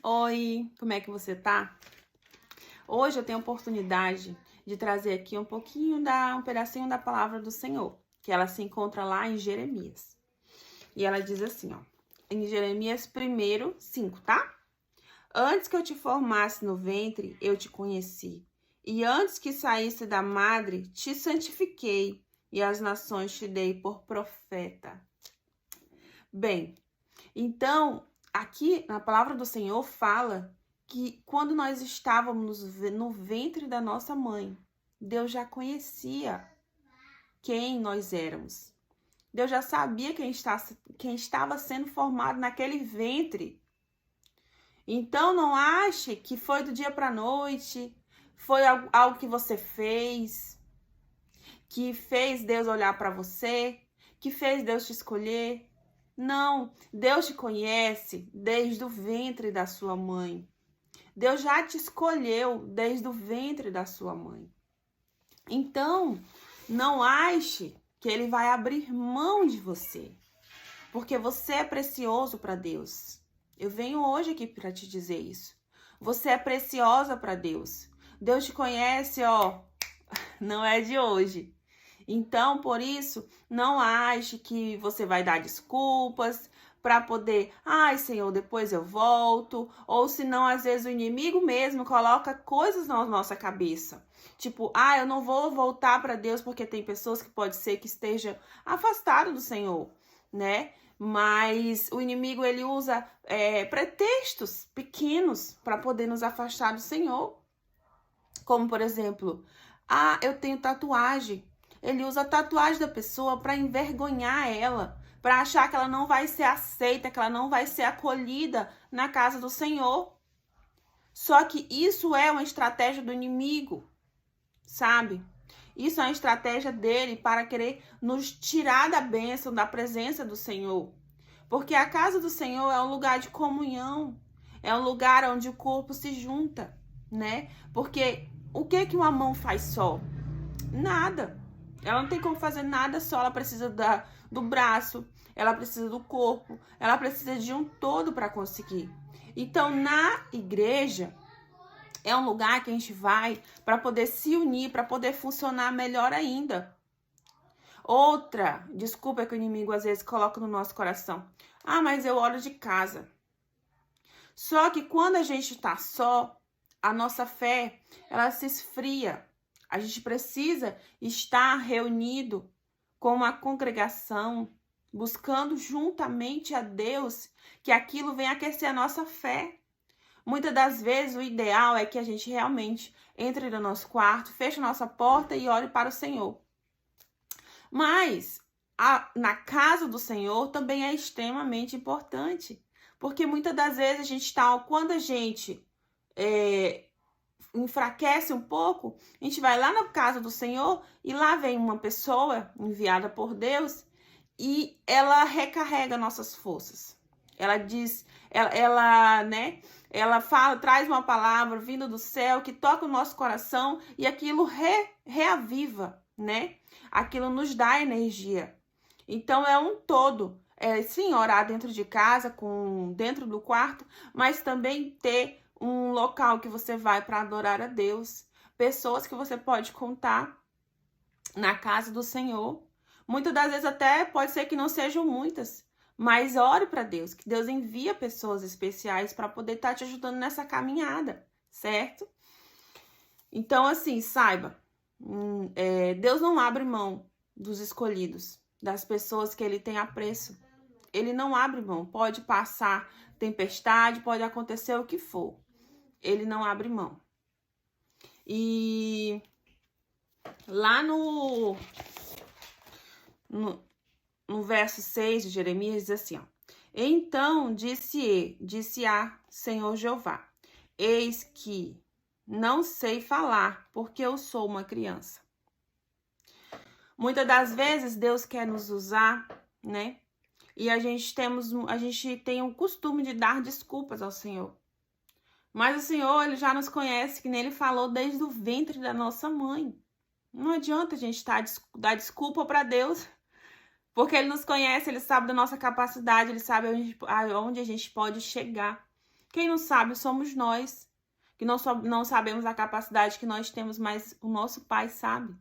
Oi, como é que você tá? Hoje eu tenho a oportunidade de trazer aqui um pedacinho da palavra do Senhor, que ela se encontra lá em Jeremias. E ela diz assim, ó, em Jeremias 1:5, tá? Antes que eu te formasse no ventre, eu te conheci. E antes que saísse da madre, te santifiquei, e as nações te dei por profeta. Bem, então, aqui na palavra do Senhor fala que quando nós estávamos no ventre da nossa mãe, Deus já conhecia quem nós éramos. Deus já sabia quem estava sendo formado naquele ventre. Então, não ache que foi do dia para a noite, foi algo que você fez, que fez Deus olhar para você, que fez Deus te escolher. Não, Deus te conhece desde o ventre da sua mãe. Deus já te escolheu desde o ventre da sua mãe. Então, não ache que ele vai abrir mão de você, porque você é precioso para Deus. Eu venho hoje aqui para te dizer isso. Você é preciosa para Deus. Deus te conhece, ó, não é de hoje. Então, por isso, não ache que você vai dar desculpas para poder, ai, Senhor, depois eu volto. Ou senão, às vezes, o inimigo mesmo coloca coisas na nossa cabeça. Tipo, eu não vou voltar para Deus porque tem pessoas que pode ser que esteja afastado do Senhor, né? Mas o inimigo, ele usa pretextos pequenos para poder nos afastar do Senhor. Como, por exemplo, eu tenho tatuagem. Ele usa a tatuagem da pessoa para envergonhar ela, para achar que ela não vai ser aceita, que ela não vai ser acolhida na casa do Senhor. Só que isso é uma estratégia do inimigo, sabe? Isso é uma estratégia dele para querer nos tirar da bênção, da presença do Senhor. Porque a casa do Senhor é um lugar de comunhão, é um lugar onde o corpo se junta, né? Porque o que uma mão faz só? Nada. Ela não tem como fazer nada só, ela precisa do braço, ela precisa do corpo, ela precisa de um todo para conseguir. Então, na igreja, é um lugar que a gente vai para poder se unir, para poder funcionar melhor ainda. Outra desculpa que o inimigo às vezes coloca no nosso coração. Mas eu oro de casa. Só que quando a gente está só, a nossa fé, ela se esfria. A gente precisa estar reunido com uma congregação, buscando juntamente a Deus, que aquilo venha aquecer a nossa fé. Muitas das vezes o ideal é que a gente realmente entre no nosso quarto, feche a nossa porta e ore para o Senhor. Mas na casa do Senhor também é extremamente importante, porque muitas das vezes a gente está, quando a gente enfraquece um pouco, a gente vai lá na casa do Senhor e lá vem uma pessoa enviada por Deus e ela recarrega nossas forças. Ela diz, ela fala, traz uma palavra vinda do céu que toca o nosso coração e aquilo reaviva, né? Aquilo nos dá energia. Então é um todo. Sim, orar dentro de casa, dentro do quarto, mas também ter um local que você vai para adorar a Deus. Pessoas que você pode contar na casa do Senhor. Muitas das vezes até pode ser que não sejam muitas, mas ore para Deus, que Deus envia pessoas especiais para poder estar te ajudando nessa caminhada, certo? Então, assim, saiba, Deus não abre mão dos escolhidos, das pessoas que ele tem apreço. Ele não abre mão. Pode passar tempestade, pode acontecer o que for. Ele não abre mão. E lá no verso 6 de Jeremias diz assim, ó. Então disse a Senhor Jeová, eis que não sei falar, porque eu sou uma criança. Muitas das vezes Deus quer nos usar, né? E a gente tem o costume de dar desculpas ao Senhor. Mas o Senhor, ele já nos conhece, que nem ele falou desde o ventre da nossa mãe. Não adianta a gente dar desculpa para Deus, porque ele nos conhece, ele sabe da nossa capacidade, ele sabe aonde a gente pode chegar. Quem não sabe somos nós, que não sabemos a capacidade que nós temos, mas o nosso Pai sabe.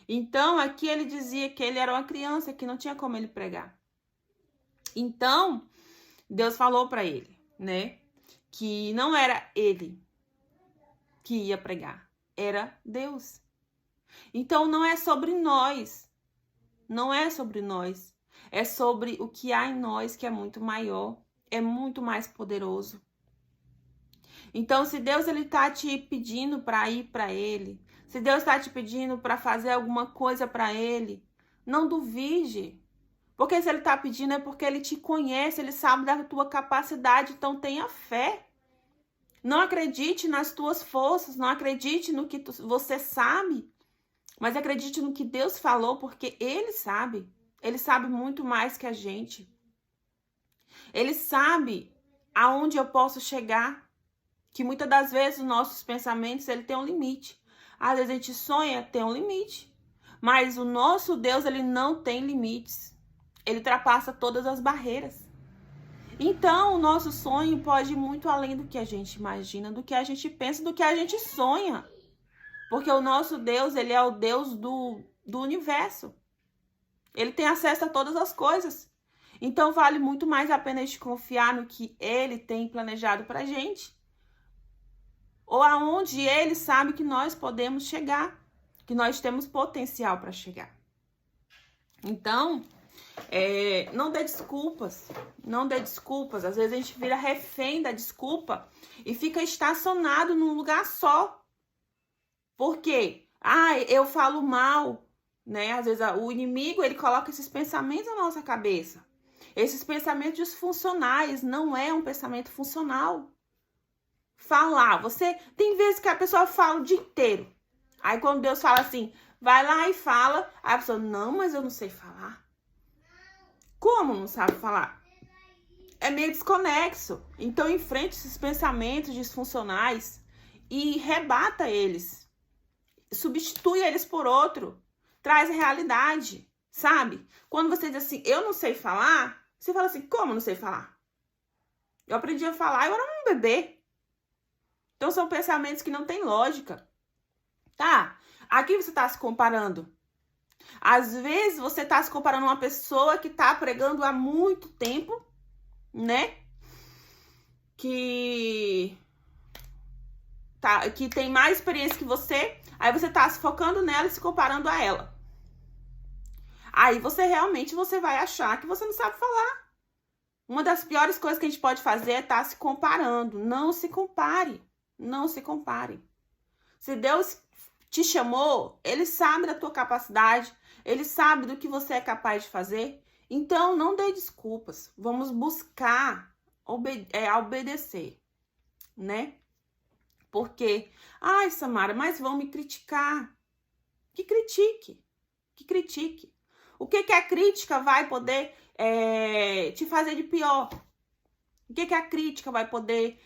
Então, aqui ele dizia que ele era uma criança, que não tinha como ele pregar. Então, Deus falou para ele, né, que não era ele que ia pregar, era Deus. Então, não é sobre nós, não é sobre nós, é sobre o que há em nós, que é muito maior, é muito mais poderoso. Então, se Deus ele tá te pedindo para ir para ele, se Deus está te pedindo para fazer alguma coisa para ele, não duvide. Porque se ele está pedindo é porque ele te conhece, ele sabe da tua capacidade, então tenha fé. Não acredite nas tuas forças, não acredite no que você sabe, mas acredite no que Deus falou, porque ele sabe. Ele sabe muito mais que a gente. Ele sabe aonde eu posso chegar, que muitas das vezes os nossos pensamentos ele tem um limite. Às vezes a gente sonha, tem um limite, mas o nosso Deus ele não tem limites. Ele ultrapassa todas as barreiras. Então, o nosso sonho pode ir muito além do que a gente imagina, do que a gente pensa, do que a gente sonha. Porque o nosso Deus, ele é o Deus do universo. Ele tem acesso a todas as coisas. Então, vale muito mais a pena a gente confiar no que ele tem planejado pra gente. Ou aonde ele sabe que nós podemos chegar. Que nós temos potencial para chegar. Então, não dê desculpas. Não dê desculpas. Às vezes a gente vira refém da desculpa e fica estacionado num lugar só. Por quê? Eu falo mal, né? Às vezes o inimigo, ele coloca esses pensamentos na nossa cabeça. Esses pensamentos disfuncionais, não é um pensamento funcional. Falar, tem vezes que a pessoa fala o dia inteiro. Aí quando Deus fala assim, vai lá e fala, aí a pessoa, não, mas eu não sei falar. Como não sabe falar? É meio desconexo. Então enfrente esses pensamentos disfuncionais e rebata eles. Substitui eles por outro. Traz a realidade, sabe? Quando você diz assim, eu não sei falar, você fala assim, como não sei falar? Eu aprendi a falar, eu era um bebê. Então, são pensamentos que não têm lógica, tá? Aqui você tá se comparando. Às vezes, você tá se comparando a uma pessoa que tá pregando há muito tempo, né? Que tem mais experiência que você. Aí, você tá se focando nela e se comparando a ela. Aí, você vai achar que você não sabe falar. Uma das piores coisas que a gente pode fazer é estar se comparando. Não se compare. Não se compare. Se Deus te chamou, ele sabe da tua capacidade, ele sabe do que você é capaz de fazer. Então, não dê desculpas. Vamos buscar obedecer, né? Porque, Samara, mas vão me criticar. Que critique. Que critique. O que a crítica vai poder te fazer de pior? O que a crítica vai poder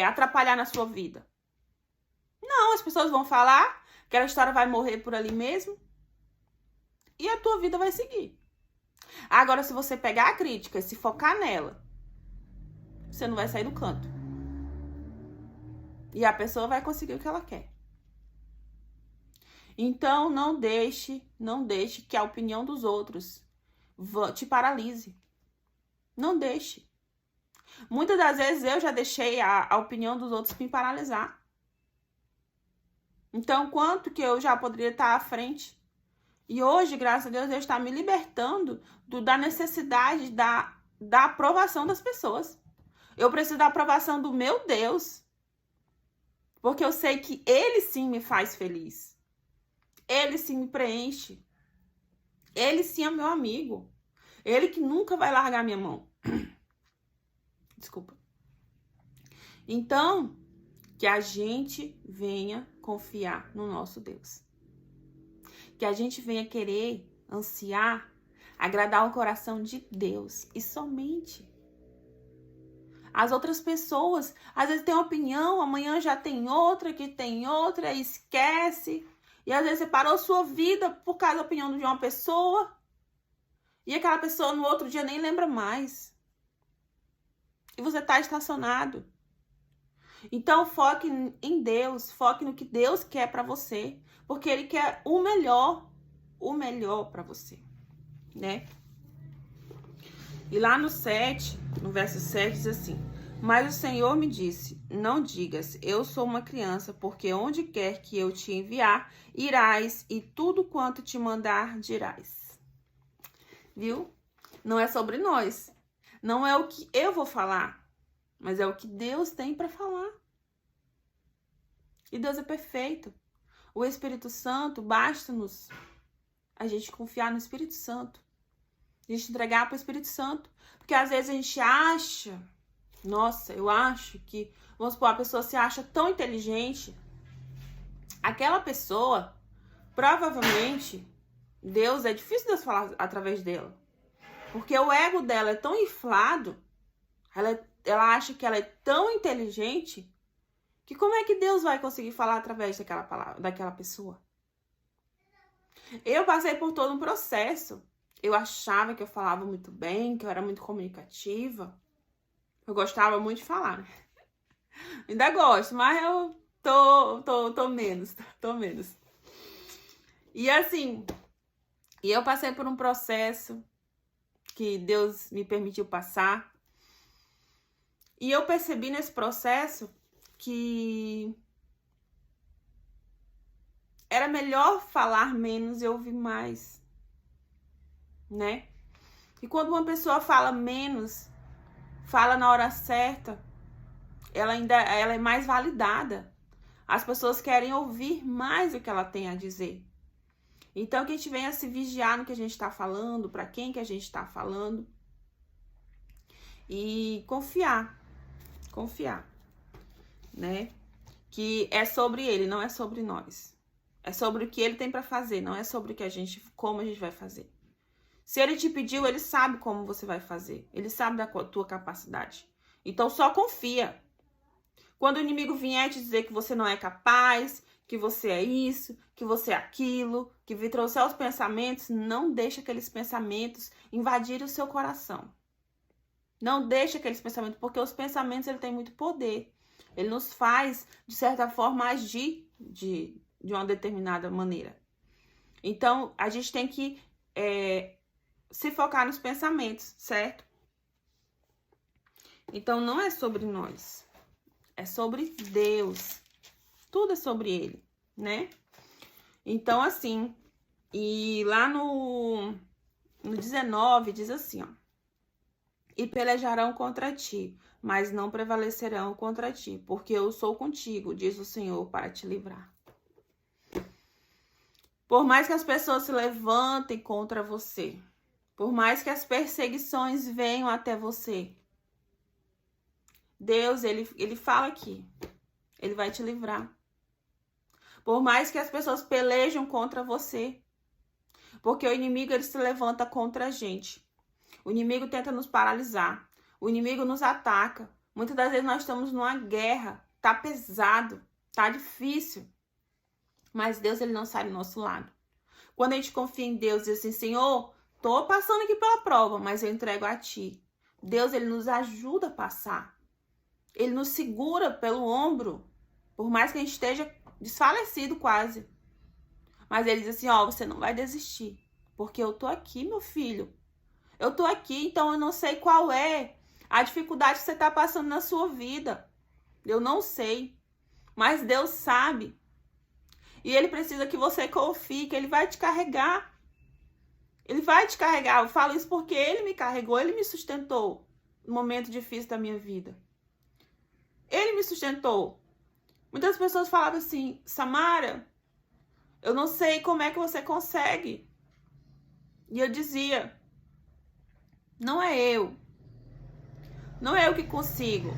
atrapalhar na sua vida? Não, as pessoas vão falar, aquela história vai morrer por ali mesmo e a tua vida vai seguir. Agora, se você pegar a crítica e se focar nela, você não vai sair do canto. E a pessoa vai conseguir o que ela quer. Então, não deixe que a opinião dos outros te paralise. Não deixe. Muitas das vezes eu já deixei a opinião dos outros me paralisar. Então, quanto que eu já poderia estar à frente? E hoje, graças a Deus, Deus está me libertando da necessidade da aprovação das pessoas. Eu preciso da aprovação do meu Deus. Porque eu sei que Ele sim me faz feliz. Ele sim me preenche. Ele sim é meu amigo. Ele que nunca vai largar minha mão. Desculpa. Então, que a gente venha confiar no nosso Deus. Que a gente venha querer, ansiar, agradar o coração de Deus. E somente. As outras pessoas, às vezes tem uma opinião, amanhã já tem outra, que tem outra, esquece. E às vezes você parou sua vida por causa da opinião de uma pessoa. E aquela pessoa no outro dia nem lembra mais. E você está estacionado. Então, foque em Deus, foque no que Deus quer para você, porque Ele quer o melhor para você, né? E lá no verso 7, diz assim: mas o Senhor me disse, não digas, eu sou uma criança, porque onde quer que eu te enviar, irás, e tudo quanto te mandar, dirás. Viu? Não é sobre nós. Não é o que eu vou falar, mas é o que Deus tem para falar. E Deus é perfeito. O Espírito Santo, basta-nos a gente confiar no Espírito Santo. A gente entregar para o Espírito Santo. Porque às vezes a gente acha... Nossa, eu acho que... Vamos supor, a pessoa se acha tão inteligente. Aquela pessoa, provavelmente, Deus, é difícil Deus falar através dela. Porque o ego dela é tão inflado, ela acha que ela é tão inteligente, que como é que Deus vai conseguir falar através daquela palavra, daquela pessoa? Eu passei por todo um processo. Eu achava que eu falava muito bem, que eu era muito comunicativa. Eu gostava muito de falar. Ainda gosto, mas eu tô menos. E assim, eu passei por um processo que Deus me permitiu passar. E eu percebi nesse processo que era melhor falar menos e ouvir mais, né? E quando uma pessoa fala menos, fala na hora certa, ela é mais validada. As pessoas querem ouvir mais o que ela tem a dizer. Então, que a gente venha se vigiar no que a gente está falando, para quem que a gente está falando. E confiar, né? Que é sobre ele, não é sobre nós. É sobre o que ele tem para fazer, não é sobre como a gente vai fazer. Se ele te pediu, ele sabe como você vai fazer. Ele sabe da tua capacidade. Então, só confia. Quando o inimigo vier te dizer que você não é capaz, que você é isso, que você é aquilo, que trouxer os pensamentos, não deixe aqueles pensamentos invadirem o seu coração. Não deixe aqueles pensamentos, porque os pensamentos ele tem muito poder. Ele nos faz, de certa forma, agir de uma determinada maneira. Então, a gente tem que se focar nos pensamentos, certo? Então, não é sobre nós. É sobre Deus. Tudo é sobre Ele, né? Então, assim, e lá no 19 diz assim, ó: e pelejarão contra ti, mas não prevalecerão contra ti, porque eu sou contigo, diz o Senhor, para te livrar. Por mais que as pessoas se levantem contra você, por mais que as perseguições venham até você, Deus, ele fala aqui, ele vai te livrar. Por mais que as pessoas pelejam contra você, porque o inimigo ele se levanta contra a gente. O inimigo tenta nos paralisar. O inimigo nos ataca. Muitas das vezes nós estamos numa guerra. Tá pesado, tá difícil. Mas Deus ele não sai do nosso lado. Quando a gente confia em Deus e diz assim, Senhor, tô passando aqui pela prova, mas eu entrego a Ti. Deus ele nos ajuda a passar. Ele nos segura pelo ombro. Por mais que a gente esteja desfalecido quase. Mas ele diz assim, ó, você não vai desistir. Porque eu tô aqui, meu filho. Eu tô aqui, então eu não sei qual é a dificuldade que você tá passando na sua vida. Eu não sei. Mas Deus sabe. E Ele precisa que você confie, que Ele vai te carregar. Ele vai te carregar. Eu falo isso porque Ele me carregou, Ele me sustentou no momento difícil da minha vida. Ele me sustentou. Muitas pessoas falavam assim, Samara, eu não sei como é que você consegue. E eu dizia, não é eu. Não é eu que consigo.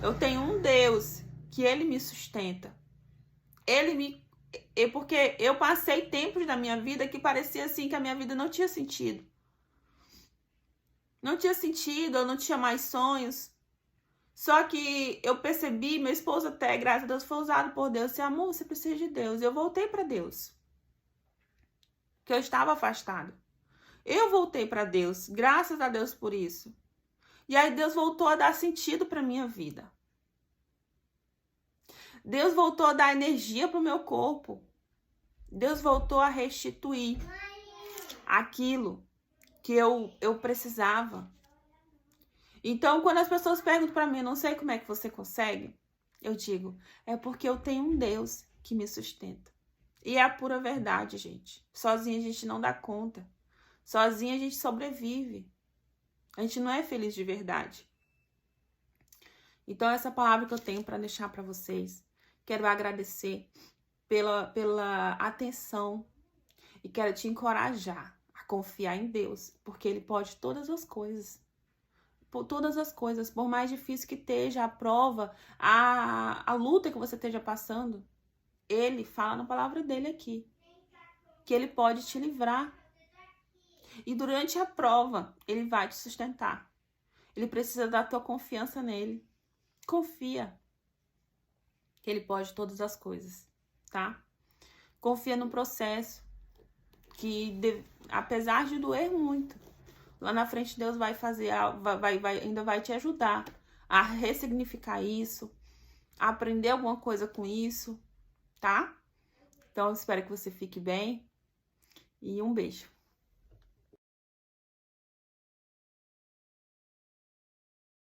Eu tenho um Deus que Ele me sustenta. Porque eu passei tempos da minha vida que parecia assim que a minha vida não tinha sentido. Não tinha sentido, eu não tinha mais sonhos. Só que eu percebi, meu esposo até, graças a Deus, foi usado por Deus. Disse, amor, você precisa de Deus. Eu voltei para Deus. Que eu estava afastado. Eu voltei para Deus, graças a Deus por isso. E aí Deus voltou a dar sentido para minha vida. Deus voltou a dar energia para o meu corpo. Deus voltou a restituir aquilo que eu precisava. Então, quando as pessoas perguntam para mim, não sei como é que você consegue, eu digo, é porque eu tenho um Deus que me sustenta. E é a pura verdade, gente. Sozinha a gente não dá conta. Sozinha a gente sobrevive. A gente não é feliz de verdade. Então, essa palavra que eu tenho para deixar para vocês. Quero agradecer pela atenção e quero te encorajar a confiar em Deus, porque Ele pode todas as coisas. Por todas as coisas, por mais difícil que esteja a prova, a luta que você esteja passando, Ele fala na palavra dele aqui, que Ele pode te livrar. E durante a prova, Ele vai te sustentar. Ele precisa da tua confiança nele. Confia que Ele pode todas as coisas, tá? Confia no processo, que apesar de doer muito, lá na frente Deus vai fazer, ainda vai te ajudar a ressignificar isso, a aprender alguma coisa com isso, tá? Então, eu espero que você fique bem e um beijo.